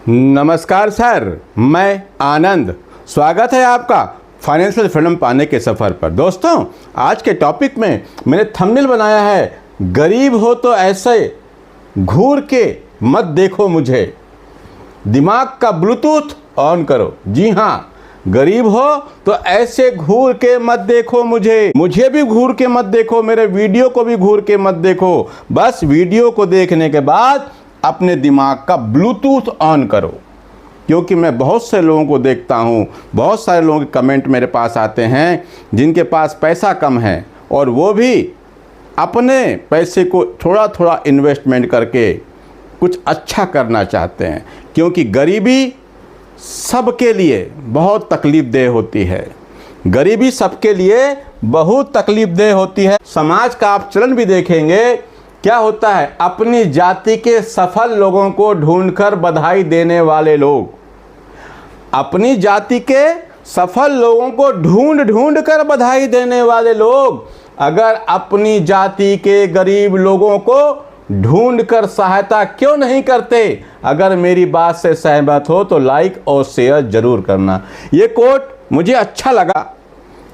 नमस्कार सर, मैं आनंद। स्वागत है आपका फाइनेंशियल फ्रीडम पाने के सफ़र पर। दोस्तों, आज के टॉपिक में मैंने थंबनेल बनाया है, गरीब हो तो ऐसे घूर के मत देखो मुझे, दिमाग का ब्लूटूथ ऑन करो। जी हाँ, गरीब हो तो ऐसे घूर के मत देखो मुझे भी घूर के मत देखो, मेरे वीडियो को भी घूर के मत देखो। बस वीडियो को देखने के बाद अपने दिमाग का ब्लूटूथ ऑन करो, क्योंकि मैं बहुत से लोगों को देखता हूँ, बहुत सारे लोगों के कमेंट मेरे पास आते हैं जिनके पास पैसा कम है और वो भी अपने पैसे को थोड़ा थोड़ा इन्वेस्टमेंट करके कुछ अच्छा करना चाहते हैं, क्योंकि गरीबी सबके लिए बहुत तकलीफ़देह होती है। गरीबी सबके लिए बहुत तकलीफ़देह होती है। समाज का आप चलन भी देखेंगे, क्या होता है, अपनी जाति के सफल लोगों को ढूंढकर बधाई देने वाले लोग, अपनी जाति के सफल लोगों को ढूंढ कर बधाई देने वाले लोग अगर अपनी जाति के गरीब लोगों को ढूंढकर सहायता क्यों नहीं करते? अगर मेरी बात से सहमत हो तो लाइक और शेयर जरूर करना। ये कोट मुझे अच्छा लगा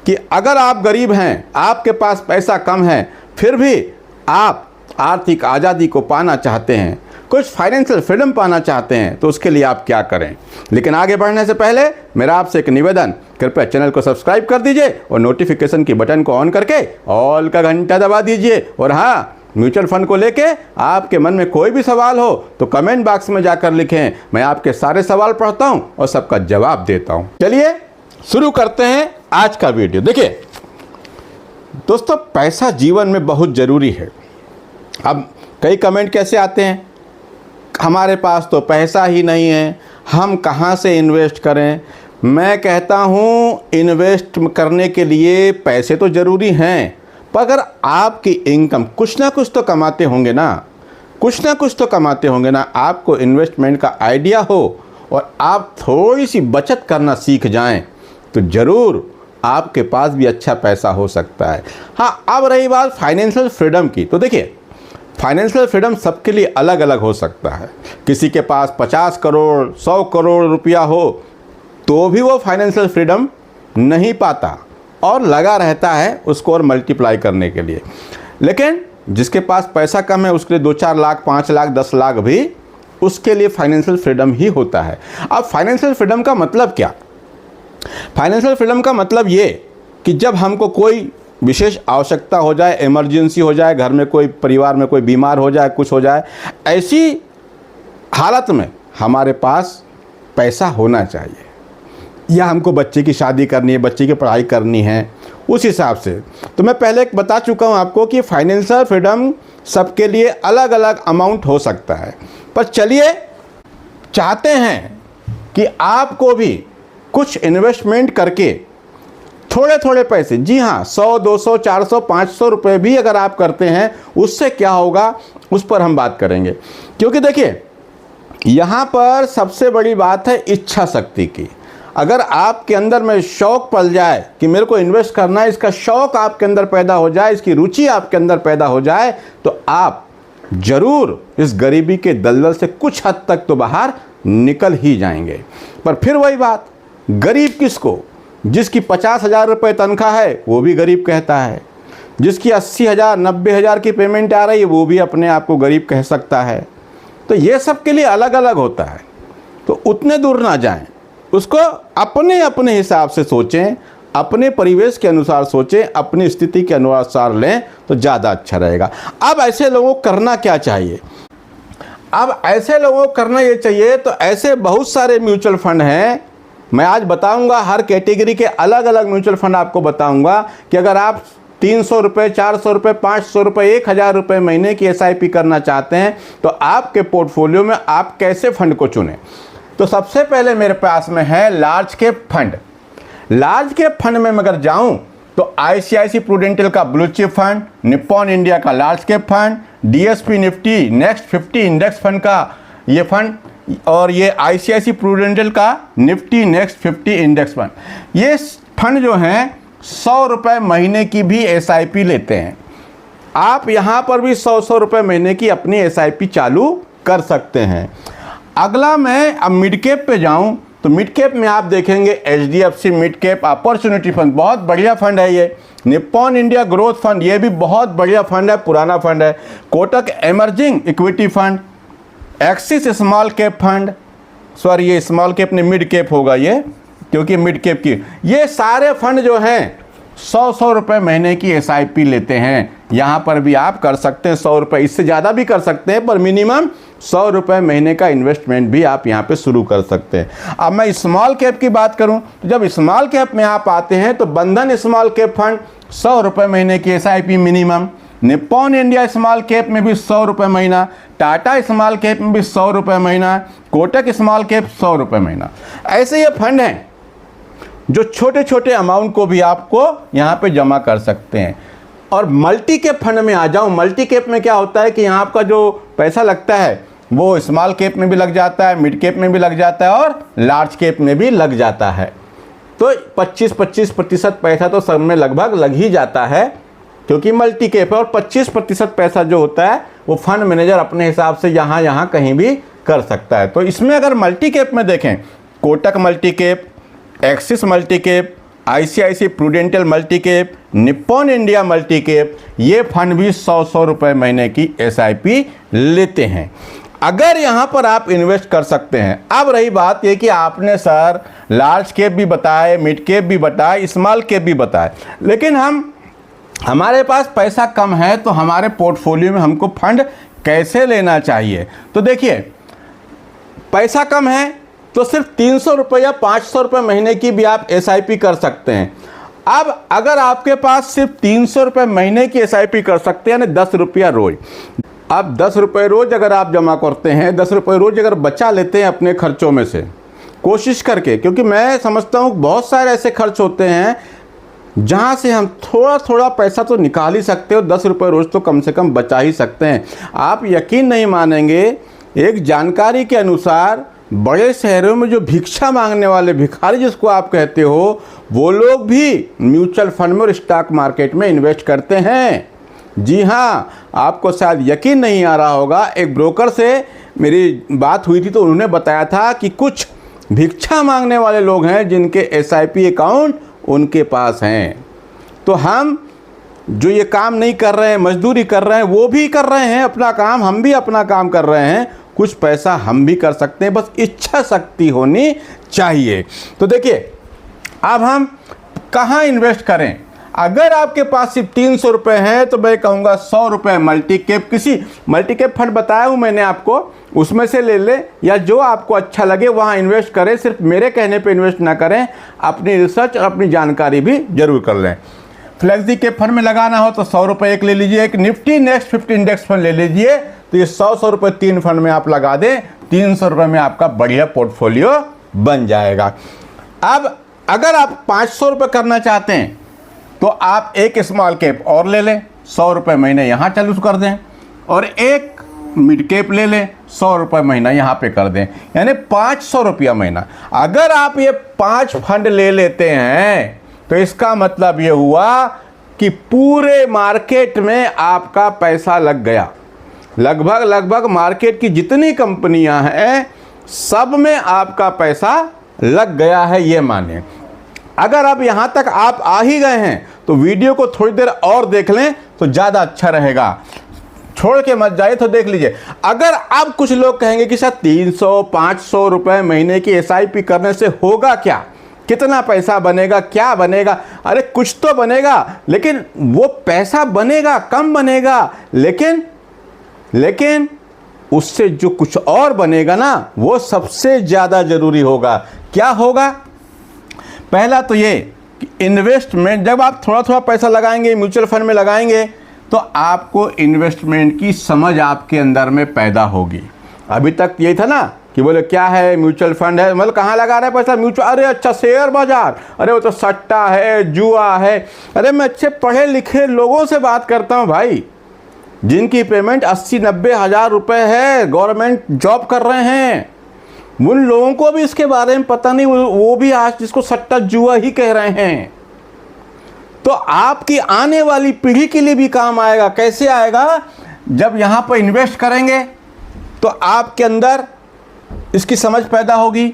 कि अगर आप गरीब हैं, आपके पास पैसा कम है, फिर भी आप आर्थिक आज़ादी को पाना चाहते हैं, कुछ फाइनेंशियल फ्रीडम पाना चाहते हैं, तो उसके लिए आप क्या करें। लेकिन आगे बढ़ने से पहले मेरा आपसे एक निवेदन, कृपया चैनल को सब्सक्राइब कर दीजिए और नोटिफिकेशन की बटन को ऑन करके ऑल का घंटा दबा दीजिए। और हाँ, म्यूचुअल फंड को लेके आपके मन में कोई भी सवाल हो तो कमेंट बॉक्स में जाकर लिखें, मैं आपके सारे सवाल पढ़ता हूं और सबका जवाब देता हूं। चलिए शुरू करते हैं आज का वीडियो। देखिए दोस्तों, पैसा जीवन में बहुत ज़रूरी है। अब कई कमेंट कैसे आते हैं, हमारे पास तो पैसा ही नहीं है, हम कहाँ से इन्वेस्ट करें। मैं कहता हूँ, इन्वेस्ट करने के लिए पैसे तो ज़रूरी हैं, पर अगर आपकी इनकम कुछ ना कुछ तो कमाते होंगे ना, कुछ ना कुछ तो कमाते होंगे ना, आपको इन्वेस्टमेंट का आइडिया हो और आप थोड़ी सी बचत करना सीख जाएं, तो ज़रूर आपके पास भी अच्छा पैसा हो सकता है। हाँ, अब रही बात फाइनेंशियल फ्रीडम की, तो देखिए फाइनेंशियल फ्रीडम सबके लिए अलग अलग हो सकता है। किसी के पास 50 करोड़ 100 करोड़ रुपया हो तो भी वो फाइनेंशियल फ्रीडम नहीं पाता और लगा रहता है उसको और मल्टीप्लाई करने के लिए। लेकिन जिसके पास पैसा कम है उसके लिए 2-4 लाख 5 लाख 10 लाख भी उसके लिए फाइनेंशियल फ्रीडम ही होता है। अब फाइनेंशियल फ्रीडम का मतलब क्या? फाइनेंशियल फ्रीडम का मतलब ये कि जब हमको कोई विशेष आवश्यकता हो जाए, इमरजेंसी हो जाए, घर में कोई परिवार में कोई बीमार हो जाए, कुछ हो जाए, ऐसी हालत में हमारे पास पैसा होना चाहिए। या हमको बच्चे की शादी करनी है, बच्चे की पढ़ाई करनी है, उस हिसाब से। तो मैं पहले बता चुका हूँ आपको कि फाइनेंशियल फ्रीडम सबके लिए अलग अलग अमाउंट हो सकता है। पर चलिए, चाहते हैं कि आपको भी कुछ इन्वेस्टमेंट करके थोड़े थोड़े पैसे, जी हाँ, 100 200 400 500 रुपये भी अगर आप करते हैं, उससे क्या होगा उस पर हम बात करेंगे। क्योंकि देखिए, यहाँ पर सबसे बड़ी बात है इच्छा शक्ति की। अगर आपके अंदर में शौक़ पल जाए कि मेरे को इन्वेस्ट करना है, इसका शौक़ आपके अंदर पैदा हो जाए, इसकी रुचि आपके अंदर पैदा हो जाए, तो आप ज़रूर इस गरीबी के दलदल से कुछ हद तक तो बाहर निकल ही जाएंगे। पर फिर वही बात, गरीब किसको? जिसकी 50,000 रुपये तनख्वाह है वो भी गरीब कहता है, जिसकी 80,000 90,000 की पेमेंट आ रही है वो भी अपने आप को गरीब कह सकता है। तो ये सब के लिए अलग अलग होता है, तो उतने दूर ना जाएं, उसको अपने अपने हिसाब से सोचें, अपने परिवेश के अनुसार सोचें, अपनी स्थिति के अनुसार लें तो ज़्यादा अच्छा रहेगा। अब ऐसे लोगों को करना क्या चाहिए? अब ऐसे लोगों को करना ये चाहिए, तो ऐसे बहुत सारे म्यूचुअल फंड हैं, मैं आज बताऊंगा हर कैटेगरी के अलग अलग म्यूचुअल फंड आपको बताऊंगा कि अगर आप 300 रुपये 400 रुपये 500 रुपये 1,000 रुपये महीने की SIP करना चाहते हैं, तो आपके पोर्टफोलियो में आप कैसे फंड को चुनें। तो सबसे पहले मेरे पास में है large cap fund. Large cap fund में अगर जाऊं तो ICICI प्रूडेंशियल का blue chip fund, Nippon India का large cap fund, DSP Nifty next 50 index fund का ये फंड, और ये ICICI प्रूडेंशियल का निफ्टी नेक्स्ट 50 इंडेक्स फंड, ये फंड जो हैं 100 रुपये महीने की भी SIP लेते हैं। आप यहाँ पर भी 100 रुपये महीने की अपनी SIP चालू कर सकते हैं। अगला मैं अब मिड कैप पे जाऊं तो मिड कैप में आप देखेंगे HDFC mid cap opportunity fund, बहुत बढ़िया फंड है ये। निप्पॉन इंडिया ग्रोथ फंड, ये भी बहुत बढ़िया फंड है, पुराना फंड है। Kotak emerging equity fund, axis small cap fund, sorry ये स्मॉल कैप नहीं मिड कैप होगा ये, क्योंकि मिड कैप की, ये सारे फंड जो हैं 100 रुपये महीने की SIP लेते हैं। यहाँ पर भी आप कर सकते हैं 100 रुपये, इससे ज़्यादा भी कर सकते हैं, पर मिनिमम 100 रुपये महीने का इन्वेस्टमेंट भी आप यहाँ पे शुरू कर सकते हैं। अब मैं स्मॉल कैप की बात करूँ तो जब स्मॉल कैप में आप आते हैं तो बंधन स्मॉल कैप फंड 100 रुपये महीने की SIP minimum, Nippon India small cap में भी 100 रुपये महीना, टाटा स्मॉल कैप में भी 100 रुपये महीना, कोटक स्मॉल कैप 100 रुपये महीना। ऐसे ये फंड हैं जो छोटे छोटे अमाउंट को भी आपको यहाँ पे जमा कर सकते हैं। और मल्टी कैप फंड में आ जाऊँ, मल्टी कैप में क्या होता है कि यहाँ आपका जो पैसा लगता है वो स्मॉल कैप में भी लग जाता है, मिड कैप में भी लग जाता है और लार्ज कैप में भी लग जाता है। तो 25% पैसा तो सब में लगभग लग ही जाता है, क्योंकि मल्टी कैप है। और 25% पैसा जो होता है वो फंड मैनेजर अपने हिसाब से यहाँ कहीं भी कर सकता है। तो इसमें अगर मल्टी कैप में देखें, Kotak multi cap, axis multi cap, ICICI prudential multi cap, Nippon India multi cap, ये फंड भी 100 रुपये महीने की SIP लेते हैं। अगर यहाँ पर आप इन्वेस्ट कर सकते हैं। अब रही बात ये कि आपने सर लार्ज कैप भी बताए, मिड कैप भी बताए, स्मॉल कैप भी बताए, लेकिन हमारे पास पैसा कम है तो हमारे पोर्टफोलियो में हमको फंड कैसे लेना चाहिए। तो देखिए, पैसा कम है तो सिर्फ 300 रुपये या 500 रुपये महीने की भी आप SIP कर सकते हैं। अब अगर आपके पास सिर्फ 300 रुपये महीने की SIP कर सकते हैं, यानी 10 रुपया रोज। अब 10 रुपये रोज अगर आप जमा करते हैं, 10 रुपये रोज अगर बचा लेते हैं अपने खर्चों में से, कोशिश करके, क्योंकि मैं समझता हूँ बहुत सारे ऐसे खर्च होते हैं जहाँ से हम थोड़ा थोड़ा पैसा तो निकाल ही सकते हो, 10 रुपये रोज तो कम से कम बचा ही सकते हैं। आप यकीन नहीं मानेंगे, एक जानकारी के अनुसार बड़े शहरों में जो भिक्षा मांगने वाले भिखारी जिसको आप कहते हो, वो लोग भी म्यूचुअल फंड में और स्टॉक मार्केट में इन्वेस्ट करते हैं। जी हाँ, आपको शायद यकीन नहीं आ रहा होगा, एक ब्रोकर से मेरी बात हुई थी तो उन्होंने बताया था कि कुछ भिक्षा मांगने वाले लोग हैं जिनके SIP अकाउंट उनके पास हैं। तो हम जो ये काम नहीं कर रहे हैं, मजदूरी कर रहे हैं, वो भी कर रहे हैं अपना काम, हम भी अपना काम कर रहे हैं, कुछ पैसा हम भी कर सकते हैं, बस इच्छा शक्ति होनी चाहिए। तो देखिए, अब हम कहाँ इन्वेस्ट करें। अगर आपके पास सिर्फ 300 रुपये हैं तो मैं कहूँगा 100 रुपये मल्टी कैप, किसी मल्टी कैप फंड बताया हूँ मैंने आपको, उसमें से ले लें, या जो आपको अच्छा लगे वहाँ इन्वेस्ट करें। सिर्फ मेरे कहने पे इन्वेस्ट ना करें, अपनी रिसर्च और अपनी जानकारी भी जरूर कर लें। फ्लेक्सी कैप फंड में लगाना हो तो 100 रुपये एक ले लीजिए, एक निफ्टी नेक्स्ट 50 इंडेक्स फंड ले लीजिए। तो ये 100 रुपये 3 फंड में आप लगा दें, 300 रुपये में आपका बढ़िया पोर्टफोलियो बन जाएगा। अब अगर आप 500 रुपये करना चाहते हैं तो आप एक स्मॉल कैप और ले लें, 100 रुपये महीने यहाँ चालू कर दें, और एक मिड कैप ले लें, 100 रुपये महीना यहाँ पे कर दें, यानी 500 रुपया महीना। अगर आप ये 5 फंड ले लेते हैं तो इसका मतलब ये हुआ कि पूरे मार्केट में आपका पैसा लग गया। लगभग मार्केट की जितनी कंपनियां हैं सब में आपका पैसा लग गया है, ये मानिए। अगर अब यहां तक आप आ ही गए हैं तो वीडियो को थोड़ी देर और देख लें तो ज़्यादा अच्छा रहेगा, छोड़ के मत जाइए, तो देख लीजिए। अगर अब कुछ लोग कहेंगे कि सर 300-500 रुपये महीने की SIP करने से होगा क्या, कितना पैसा बनेगा, क्या बनेगा? अरे कुछ तो बनेगा, लेकिन वो पैसा बनेगा, कम बनेगा, लेकिन उससे जो कुछ और बनेगा ना, वो सबसे ज़्यादा ज़रूरी होगा। क्या होगा? पहला तो ये कि इन्वेस्टमेंट, जब आप थोड़ा थोड़ा पैसा लगाएंगे, म्यूचुअल फंड में लगाएंगे, तो आपको इन्वेस्टमेंट की समझ आपके अंदर में पैदा होगी। अभी तक यही था ना कि बोले क्या है म्यूचुअल फंड है, मतलब कहाँ लगा रहे हैं पैसा, म्यूचुअल, अरे अच्छा शेयर बाजार, अरे वो तो सट्टा है, जुआ है। अरे मैं अच्छे पढ़े लिखे लोगों से बात करता हूँ भाई, जिनकी पेमेंट 80-90 हज़ार रुपये है, गवर्नमेंट जॉब कर रहे हैं, उन लोगों को भी इसके बारे में पता नहीं, वो भी आज जिसको सट्टा जुआ ही कह रहे हैं। तो आपकी आने वाली पीढ़ी के लिए भी काम आएगा। कैसे आएगा? जब यहाँ पर इन्वेस्ट करेंगे तो आपके अंदर इसकी समझ पैदा होगी।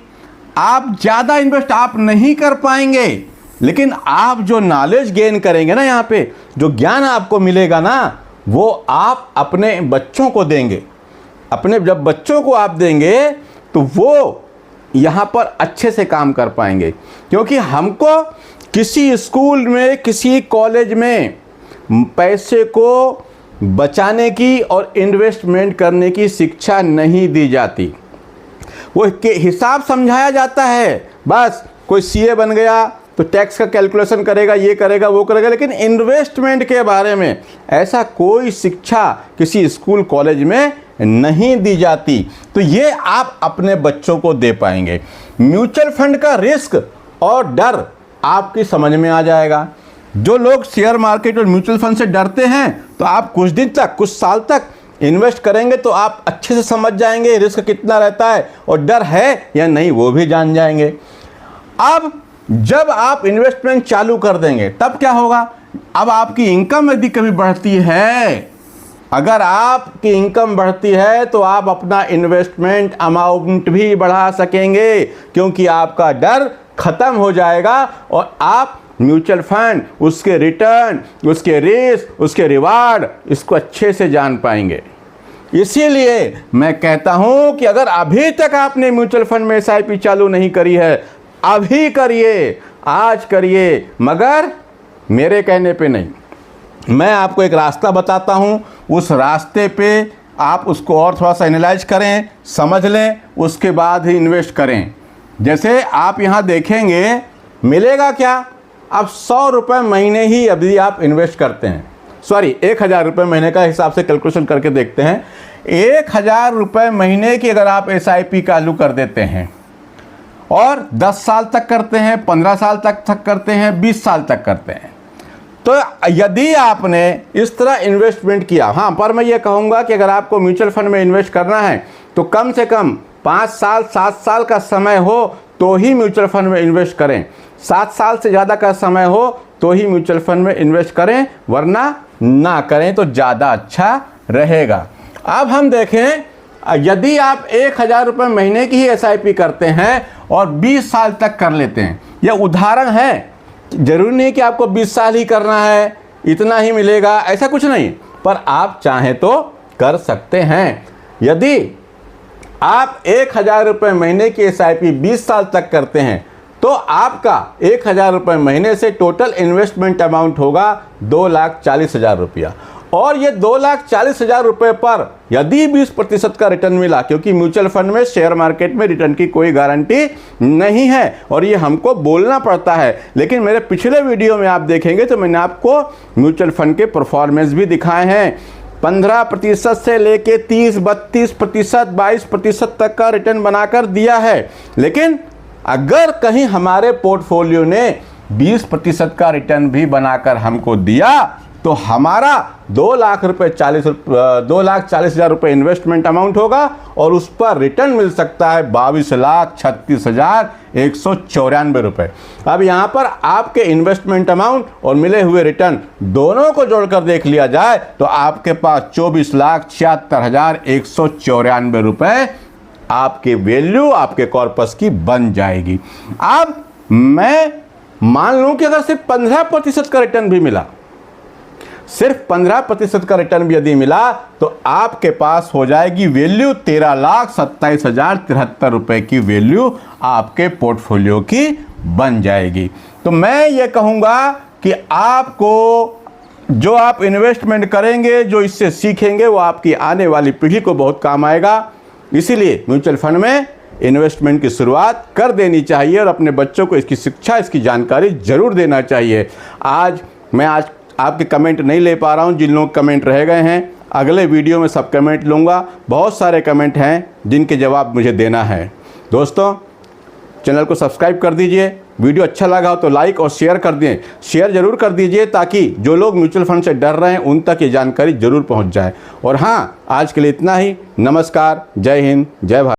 आप ज़्यादा इन्वेस्ट आप नहीं कर पाएंगे, लेकिन आप जो नॉलेज गेन करेंगे ना, यहाँ पे जो ज्ञान आपको मिलेगा ना, वो आप अपने बच्चों को देंगे। अपने जब बच्चों को आप देंगे तो वो यहाँ पर अच्छे से काम कर पाएंगे, क्योंकि हमको किसी स्कूल में, किसी कॉलेज में पैसे को बचाने की और इन्वेस्टमेंट करने की शिक्षा नहीं दी जाती। वो के हिसाब समझाया जाता है, बस कोई सीए बन गया तो टैक्स का कैलकुलेशन करेगा, ये करेगा, वो करेगा, लेकिन इन्वेस्टमेंट के बारे में ऐसा कोई शिक्षा किसी स्कूल कॉलेज में नहीं दी जाती। तो ये आप अपने बच्चों को दे पाएंगे। म्यूचुअल फंड का रिस्क और डर आपकी समझ में आ जाएगा। जो लोग शेयर मार्केट और म्यूचुअल फंड से डरते हैं, तो आप कुछ दिन तक, कुछ साल तक इन्वेस्ट करेंगे तो आप अच्छे से समझ जाएंगे रिस्क कितना रहता है और डर है या नहीं वो भी जान जाएंगे। अब जब आप इन्वेस्टमेंट चालू कर देंगे तब क्या होगा? अब आपकी इनकम यदि कभी बढ़ती है, अगर आपकी इनकम बढ़ती है तो आप अपना इन्वेस्टमेंट अमाउंट भी बढ़ा सकेंगे, क्योंकि आपका डर खत्म हो जाएगा और आप म्यूचुअल फंड, उसके रिटर्न, उसके रिस्क, उसके रिवार्ड, इसको अच्छे से जान पाएंगे। इसीलिए मैं कहता हूं कि अगर अभी तक आपने म्यूचुअल फंड में एसआईपी चालू नहीं करी है, अभी करिए, आज करिए, मगर मेरे कहने पे नहीं। मैं आपको एक रास्ता बताता हूं, उस रास्ते पे आप उसको और थोड़ा सा एनालाइज करें, समझ लें, उसके बाद ही इन्वेस्ट करें। जैसे आप यहाँ देखेंगे मिलेगा क्या? अब 100 रुपये महीने ही अभी आप इन्वेस्ट करते हैं, सॉरी 1000 रुपये महीने का हिसाब से कैलकुलेशन करके देखते हैं। 1000 रुपये महीने की अगर आप एसआईपी चालू कर देते हैं और 10 साल तक करते हैं, 15 साल तक करते हैं, 20 साल तक करते हैं, तो यदि आपने इस तरह इन्वेस्टमेंट किया, हाँ, पर मैं ये कहूँगा कि अगर आपको म्यूचुअल फंड में इन्वेस्ट करना है तो कम से कम 5 साल 7 साल का समय हो तो ही म्यूचुअल फंड में इन्वेस्ट करें। 7 साल से ज़्यादा का समय हो तो ही म्यूचुअल फंड में इन्वेस्ट करें, वरना ना करें तो ज़्यादा अच्छा रहेगा। अब हम देखें, यदि आप 1000 रुपये महीने की ही एसआईपी करते हैं और 20 साल तक कर लेते हैं, यह उदाहरण है, जरूरी नहीं कि आपको 20 साल ही करना है, इतना ही मिलेगा, ऐसा कुछ नहीं, पर आप चाहें तो कर सकते हैं। यदि आप 1000 रुपये महीने की एसआईपी 20 साल तक करते हैं तो आपका 1000 रुपये महीने से टोटल इन्वेस्टमेंट अमाउंट होगा 2,40,000 रुपया। और ये 2,40,000 रुपये पर यदि 20% का रिटर्न मिला, क्योंकि म्यूचुअल फंड में, शेयर मार्केट में रिटर्न की कोई गारंटी नहीं है और ये हमको बोलना पड़ता है, लेकिन मेरे पिछले वीडियो में आप देखेंगे तो मैंने आपको म्यूचुअल फंड के परफॉर्मेंस भी दिखाए हैं। 15% से लेके 30, 32%, 22% तक का रिटर्न बनाकर दिया है। लेकिन अगर कहीं हमारे पोर्टफोलियो ने 20% का रिटर्न भी बनाकर हमको दिया तो हमारा 2,40,000 रुपये इन्वेस्टमेंट अमाउंट होगा और उस पर रिटर्न मिल सकता है 22,36,194 रुपये। अब यहाँ पर आपके इन्वेस्टमेंट अमाउंट और मिले हुए रिटर्न दोनों को जोड़कर देख लिया जाए तो आपके पास 24,76,194 रुपये आपके वैल्यू, आपके कॉर्पस की बन जाएगी। अब मैं मान लूँ कि अगर सिर्फ 15% का रिटर्न भी मिला, सिर्फ 15% का रिटर्न भी यदि मिला तो आपके पास हो जाएगी वैल्यू 13,27,073 रुपये की वैल्यू आपके पोर्टफोलियो की बन जाएगी। तो मैं ये कहूँगा कि आपको जो आप इन्वेस्टमेंट करेंगे, जो इससे सीखेंगे, वो आपकी आने वाली पीढ़ी को बहुत काम आएगा। इसीलिए म्यूचुअल फंड में इन्वेस्टमेंट की शुरुआत कर देनी चाहिए और अपने बच्चों को इसकी शिक्षा, इसकी जानकारी जरूर देना चाहिए। आज आपके कमेंट नहीं ले पा रहा हूं, जिन लोग कमेंट रह गए हैं अगले वीडियो में सब कमेंट लूँगा। बहुत सारे कमेंट हैं जिनके जवाब मुझे देना है। दोस्तों, चैनल को सब्सक्राइब कर दीजिए, वीडियो अच्छा लगा हो तो लाइक और शेयर कर दें, शेयर ज़रूर कर दीजिए ताकि जो लोग म्यूचुअल फंड से डर रहे हैं उन तक ये जानकारी ज़रूर पहुंच जाए। और हाँ, आज के लिए इतना ही। नमस्कार, जय हिंद, जय भारत।